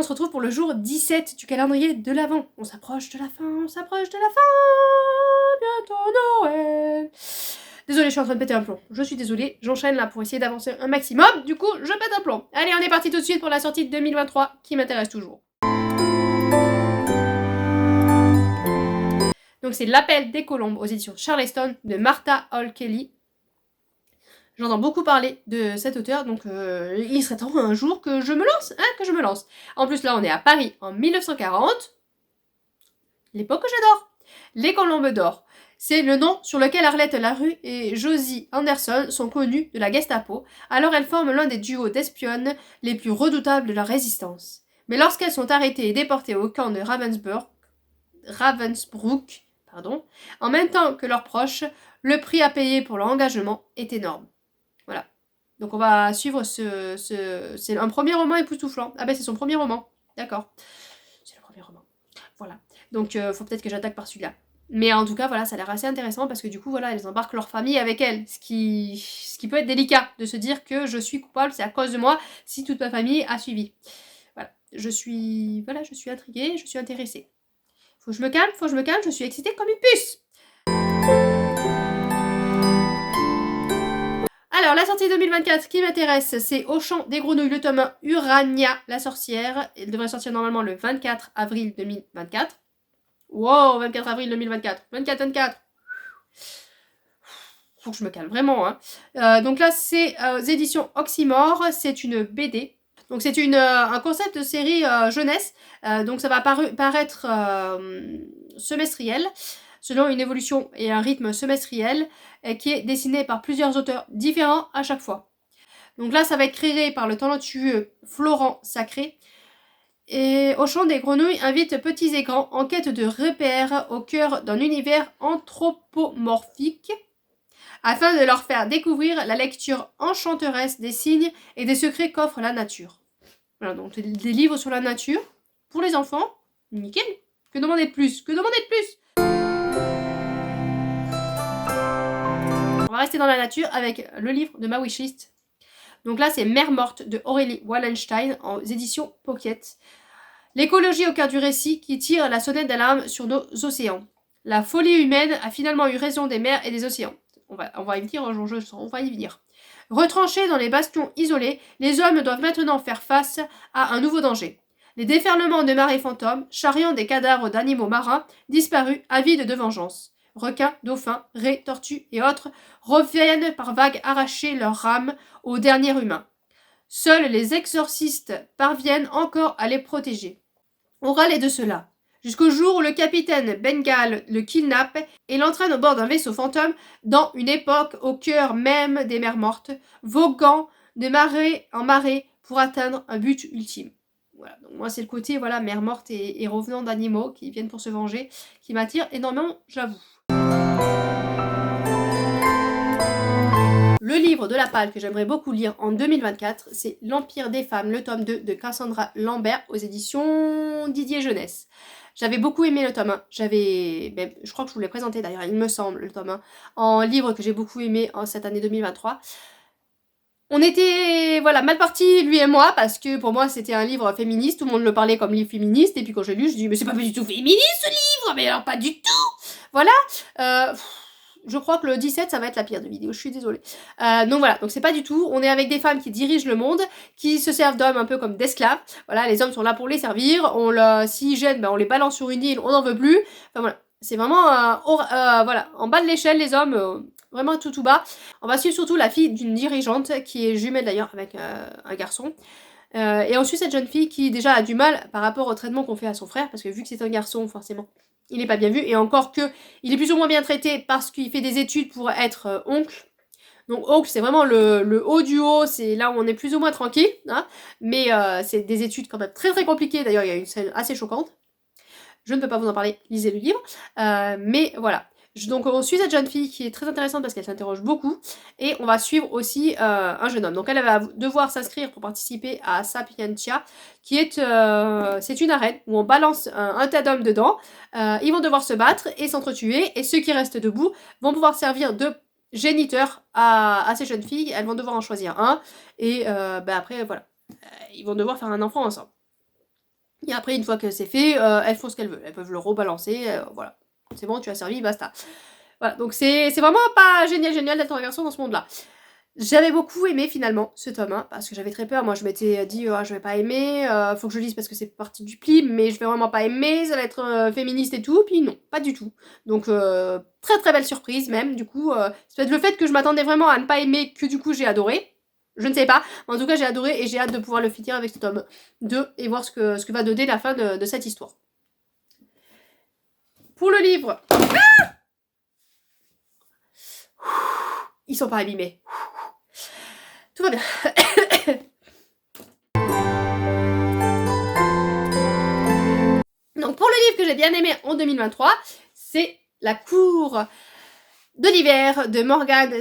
on se retrouve pour le jour 17 du calendrier de l'Avent. On s'approche de la fin, bientôt Noël. Désolée, je suis en train de péter un plomb. Je suis désolée, j'enchaîne là pour essayer d'avancer un maximum. Du coup, je pète un plomb. Allez, on est parti tout de suite pour la sortie de 2023 qui m'intéresse toujours. Donc c'est L'appel des colombes aux éditions Charleston de Martha Hall Kelly. J'entends beaucoup parler de cet auteur, donc il serait temps un jour que je me lance, En plus, là, on est à Paris en 1940. L'époque que j'adore. Les Colombes d'Or. C'est le nom sur lequel Arlette Larue et Josie Anderson sont connues de la Gestapo, alors elles forment l'un des duos d'espionnes les plus redoutables de la résistance. Mais lorsqu'elles sont arrêtées et déportées au camp de Ravensbrück, en même temps que leurs proches, le prix à payer pour leur engagement est énorme. Voilà. Donc on va suivre c'est un premier roman époustouflant. Ah ben c'est son premier roman. D'accord. C'est le premier roman. Voilà. Donc faut peut-être que j'attaque par celui-là. Mais en tout cas, voilà, ça a l'air assez intéressant parce que du coup, voilà, elles embarquent leur famille avec elles. Ce qui peut être délicat de se dire que je suis coupable, c'est à cause de moi si toute ma famille a suivi. Voilà. Je suis intriguée, je suis intéressée. Faut que je me calme, je suis excitée comme une puce. Alors, la sortie 2024 qui m'intéresse, c'est Au champ des grenouilles, le tome 1, Urania, la sorcière. Elle devrait sortir normalement le 24 avril 2024. Wow, 24 avril 2024. 24. Faut que je me calme, vraiment. Donc là, c'est éditions Oxymore. C'est une BD. Donc c'est un concept de série jeunesse. Donc ça va paraître semestriel, selon une évolution et un rythme semestriel qui est dessiné par plusieurs auteurs différents à chaque fois. Donc là, ça va être créé par le talentueux Florent Sacré. Et Au champ des grenouilles invite petits et grands en quête de repères au cœur d'un univers anthropomorphique afin de leur faire découvrir la lecture enchanteresse des signes et des secrets qu'offre la nature. Voilà, donc des livres sur la nature pour les enfants, nickel. Que demander de plus? On va rester dans la nature avec le livre de ma wishlist. Donc là, c'est Mère morte de Aurélie Wallenstein aux éditions Pocket. L'écologie au cœur du récit qui tire la sonnette d'alarme sur nos océans. La folie humaine a finalement eu raison des mers et des océans. On va y venir, on va y venir. Retranchés dans les bastions isolés, les hommes doivent maintenant faire face à un nouveau danger. Les déferlements de marées fantômes, charriant des cadavres d'animaux marins disparus, avides de vengeance. Requins, dauphins, raies, tortues et autres reviennent par vagues arracher leurs rames aux derniers humains. Seuls les exorcistes parviennent encore à les protéger. On râlait de cela, jusqu'au jour où le capitaine Bengal le kidnappe et l'entraîne au bord d'un vaisseau fantôme dans une époque au cœur même des mers mortes, voguant de marée en marée pour atteindre un but ultime. Voilà, donc moi c'est le côté mer morte et revenant d'animaux qui viennent pour se venger qui m'attire énormément, j'avoue. Le livre de la palle que j'aimerais beaucoup lire en 2024, c'est L'Empire des femmes, le tome 2 de Cassandra Lambert aux éditions Didier Jeunesse. J'avais beaucoup aimé le tome 1. Je crois que je vous l'ai présenté d'ailleurs, il me semble, le tome 1, en livre que j'ai beaucoup aimé en cette année 2023. On était mal partis, lui et moi, parce que pour moi c'était un livre féministe, tout le monde le parlait comme livre féministe, et puis quand j'ai lu, je dis mais c'est pas du tout féministe ce livre, mais alors pas du tout. Voilà. Je crois que le 17, ça va être la pire de vidéo, je suis désolée. Donc voilà, donc c'est pas du tout. On est avec des femmes qui dirigent le monde, qui se servent d'hommes un peu comme d'esclaves. Voilà, les hommes sont là pour les servir. S'ils gênent, on les balance sur une île, on n'en veut plus. Enfin voilà, c'est vraiment en bas de l'échelle, les hommes, vraiment tout bas. On va suivre surtout la fille d'une dirigeante, qui est jumelle d'ailleurs avec un garçon. Et on suit cette jeune fille qui déjà a du mal par rapport au traitement qu'on fait à son frère, parce que vu que c'est un garçon, forcément, il n'est pas bien vu, et encore que il est plus ou moins bien traité parce qu'il fait des études pour être oncle. Donc oncle, c'est vraiment le haut du haut, c'est là où on est plus ou moins tranquille, hein, mais c'est des études quand même très très compliquées, d'ailleurs il y a une scène assez choquante. Je ne peux pas vous en parler, lisez le livre, mais voilà. Donc on suit cette jeune fille qui est très intéressante parce qu'elle s'interroge beaucoup, et on va suivre aussi un jeune homme. Donc elle va devoir s'inscrire pour participer à Sapientia, qui est c'est une arène où on balance un tas d'hommes dedans. Ils vont devoir se battre et s'entretuer, et ceux qui restent debout vont pouvoir servir de géniteurs à ces jeunes filles. Elles vont devoir en choisir un, et après voilà, ils vont devoir faire un enfant ensemble. Et après, une fois que c'est fait, elles font ce qu'elles veulent. Elles peuvent le rebalancer, voilà. C'est bon, tu as servi, basta. Voilà, donc c'est vraiment pas génial d'être un garçon dans ce monde-là. J'avais beaucoup aimé finalement ce tome 1 parce que j'avais très peur. Moi je m'étais dit oh, je vais pas aimer, faut que je lise parce que c'est partie du pli, mais je vais vraiment pas aimer, ça va être féministe et tout. Puis non, pas du tout. Donc très belle surprise même. Du coup, c'est peut-être le fait que je m'attendais vraiment à ne pas aimer que du coup j'ai adoré. Je ne sais pas. En tout cas j'ai adoré et j'ai hâte de pouvoir le finir avec ce tome 2 et voir ce que va donner la fin de cette histoire. Pour le livre, ils sont pas abîmés. Tout va bien. Donc pour le livre que j'ai bien aimé en 2023, c'est La cour de l'hiver de Morgan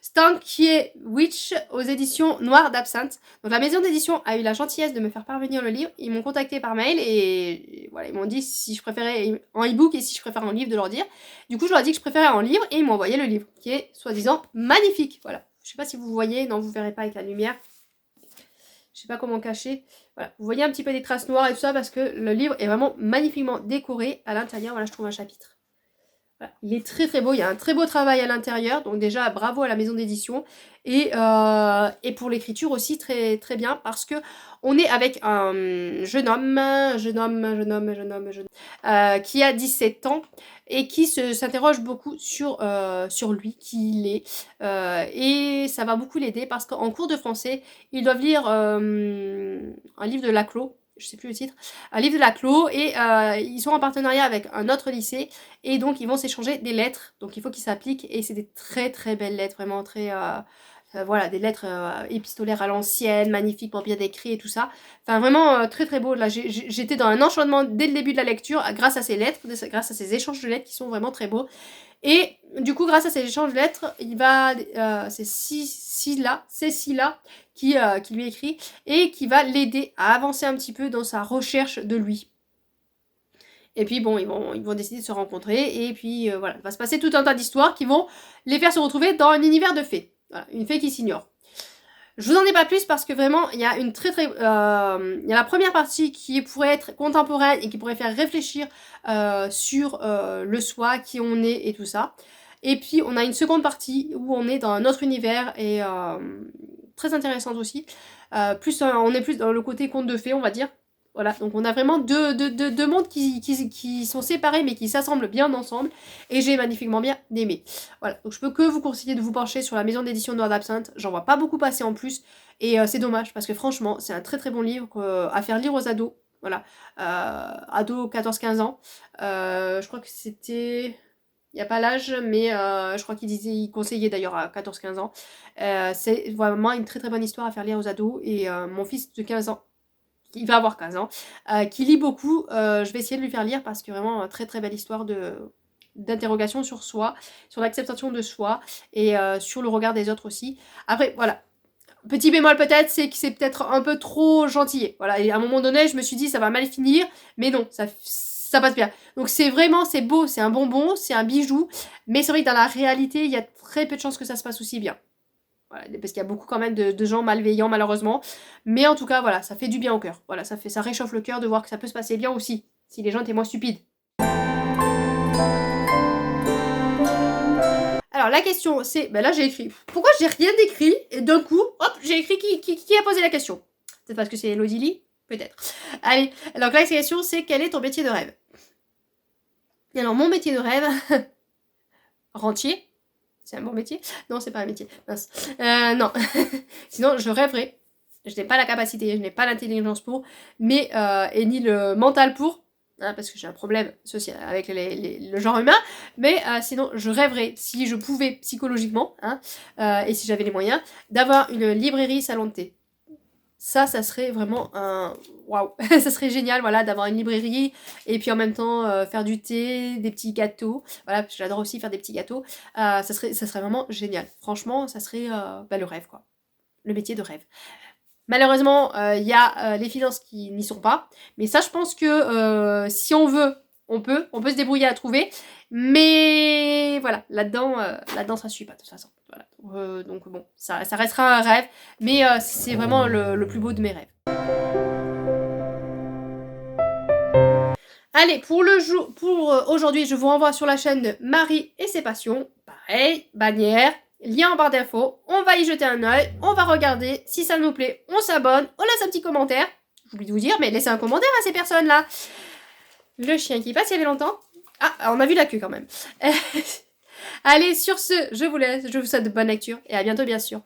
Stankiewicz aux éditions Noires d'Absinthe. Donc la maison d'édition a eu la gentillesse de me faire parvenir le livre. Ils m'ont contacté par mail et voilà, ils m'ont dit si je préférais en e-book et si je préférais en livre de leur dire. Du coup, je leur ai dit que je préférais en livre et ils m'ont envoyé le livre qui est soi-disant magnifique. Voilà. Je sais pas si vous voyez, non, vous verrez pas avec la lumière. Je sais pas comment cacher. Voilà, vous voyez un petit peu des traces noires et tout ça parce que le livre est vraiment magnifiquement décoré à l'intérieur. Voilà, je trouve un chapitre. Voilà. Il est très beau, il y a un très beau travail à l'intérieur, donc déjà bravo à la maison d'édition et pour l'écriture aussi très bien parce que on est avec un jeune homme qui a 17 ans et qui s'interroge beaucoup sur lui, qui il est et ça va beaucoup l'aider parce qu'en cours de français, ils doivent lire un livre de Laclos, je sais plus le titre, un livre de Laclos et ils sont en partenariat avec un autre lycée et donc ils vont s'échanger des lettres, donc il faut qu'ils s'appliquent et c'est des très belles lettres, vraiment très voilà, des lettres épistolaires à l'ancienne, magnifiquement bien décrites et tout ça. Enfin vraiment très beau. Là j'étais dans un enchantement dès le début de la lecture grâce à ces lettres, grâce à ces échanges de lettres qui sont vraiment très beaux. Et du coup, grâce à ces échanges de lettres, il va, c'est Cécile qui lui écrit et qui va l'aider à avancer un petit peu dans sa recherche de lui. Et puis bon, ils vont décider de se rencontrer et puis voilà, il va se passer tout un tas d'histoires qui vont les faire se retrouver dans un univers de fées. Voilà, une fée qui s'ignore. Je vous en ai pas plus parce que vraiment, il y a une il y a la première partie qui pourrait être contemporaine et qui pourrait faire réfléchir sur le soi, qui on est et tout ça. Et puis, on a une seconde partie où on est dans un autre univers et très intéressante aussi. On est plus dans le côté conte de fées, on va dire. Voilà, donc on a vraiment deux mondes qui sont séparés mais qui s'assemblent bien ensemble et j'ai magnifiquement bien aimé. Voilà, donc je peux que vous conseiller de vous pencher sur la maison d'édition Noire d'Absinthe, j'en vois pas beaucoup passer en plus et c'est dommage parce que franchement c'est un très bon livre à faire lire aux ados, voilà, ados 14-15 ans, je crois que c'était... Il n'y a pas l'âge, mais je crois il conseillait d'ailleurs à 14-15 ans. C'est vraiment une très bonne histoire à faire lire aux ados et mon fils de 15 ans, il va avoir 15 ans, qui lit beaucoup. Je vais essayer de lui faire lire parce que vraiment très belle histoire d'interrogation sur soi, sur l'acceptation de soi et sur le regard des autres aussi. Après, voilà. Petit bémol peut-être, c'est que c'est peut-être un peu trop gentil. Voilà, et à un moment donné, je me suis dit ça va mal finir, mais non, ça passe bien. Donc c'est beau, c'est un bonbon, c'est un bijou, mais c'est vrai que dans la réalité, il y a très peu de chances que ça se passe aussi bien. Voilà, parce qu'il y a beaucoup quand même de gens malveillants malheureusement. Mais en tout cas, voilà, ça fait du bien au cœur. Voilà, ça réchauffe le cœur de voir que ça peut se passer bien aussi, si les gens étaient moins stupides. Alors la question c'est, ben là j'ai écrit, pourquoi j'ai rien d'écrit et d'un coup, hop, j'ai écrit qui a posé la question. Peut-être parce que c'est Elodie Lee, peut-être. Allez, alors la question c'est, quel est ton métier de rêve? Et alors mon métier de rêve, rentier. C'est un bon métier? Non, c'est pas un métier. Mince. Non. Sinon, je rêverais. Je n'ai pas la capacité, je n'ai pas l'intelligence pour, mais et ni le mental pour, hein, parce que j'ai un problème social avec le genre humain. Mais sinon, je rêverais, si je pouvais psychologiquement, hein, et si j'avais les moyens, d'avoir une librairie salon de thé. Ça serait vraiment un... Waouh. Ça serait génial, voilà, d'avoir une librairie et puis en même temps faire du thé, des petits gâteaux. Voilà, parce que j'adore aussi faire des petits gâteaux. Ça serait vraiment génial. Franchement, ça serait le rêve, quoi. Le métier de rêve. Malheureusement, il y a les finances qui n'y sont pas. Mais ça, je pense que si on veut, on peut se débrouiller à trouver. Mais voilà, là-dedans, ça suit pas de toute façon. Voilà. Donc bon, ça restera un rêve, mais c'est vraiment le plus beau de mes rêves. Allez, pour aujourd'hui, je vous renvoie sur la chaîne de Marie et ses passions. Pareil, bannière, lien en barre d'infos. On va y jeter un œil, on va regarder. Si ça nous plaît, on s'abonne, on laisse un petit commentaire. J'oublie de vous dire, mais laissez un commentaire à ces personnes-là. Le chien qui passe, il y avait longtemps. Ah, on a vu la queue quand même. Allez, sur ce, je vous laisse. Je vous souhaite de bonne lecture et à bientôt, bien sûr.